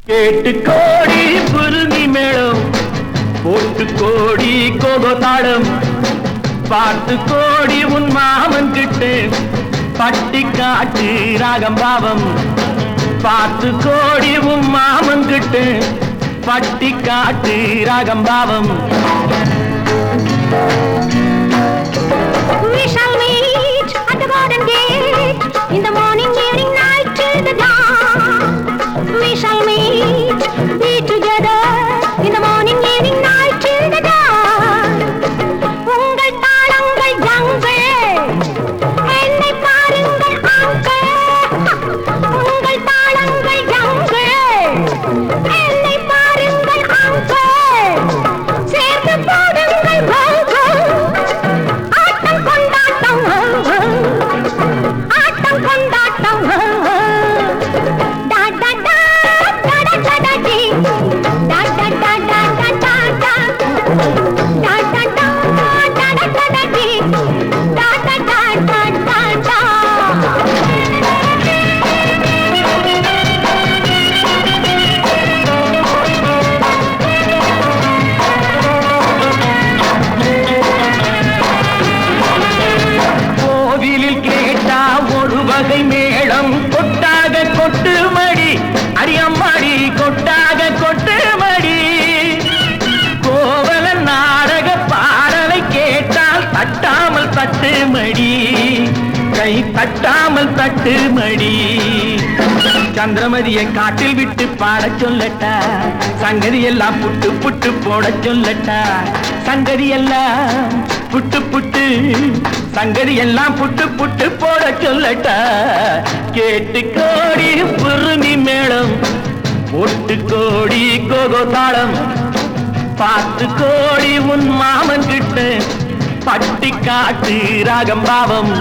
கேட்டு கோடி குருவி மேளம், போட்டு கோடி கோபதாளம், பார்த்து கோடி உன் மாமன் கிட்டு பட்டி காட்டு ராகம் பாவம். பார்த்து கோடி உன் மாமன் கிட்டு பட்டி காட்டு ராகம் பாவம். We shall meet at the garden gate in the morning, evening, night till the dawn. We shall meet, be together in the morning, evening, night till the dawn. உங்கள் தாளங்கள் ஜங்கள், என்னை பாருங்கள் அங்கிள். உங்கள் தாளங்கள் ஜங்கள், என்னை பாருங்கள் uncle. சேர்ந்து போடுங்கள் பல்கள், ஆட்டம் கொண்டாட்டம், ஆட்டம் கொண்டாட்டம். டா டா டா டா டா டா டா டி, டா டா டா டா டா டா டா, டா டா டா டா டா டா டா டி, டா டா டா டா டா டா. கோவிலில் கேட்டா ஒரு வகை மேளம், கொட்டாக கொட்டு மடி அடியம்மாடி, கொட்டாக கொட்டு மடி. கோவல நாடக பாடலை கேட்டால் தட்டாமல் தட்டு மடி, கை தட்டாமல் தட்டு மடி. சந்திரமதியை காட்டில் விட்டு பாடச் சொல்லட்டா, சங்கதி எல்லாம் புட்டு புட்டு போடச் சொல்லட்டா. சங்கதி எல்லாம் புட்டு புட்டு, சங்கதி எல்லாம் புட்டு புட்டு போட சொல்லட்டா. கேட்டு கோடி புருமி மேளம், போட்டு கோடி கோகோ தாளம், பார்த்து கோடி உன் மாமன் கிட்ட பட்டி காட்டு ராகம் பாவம்.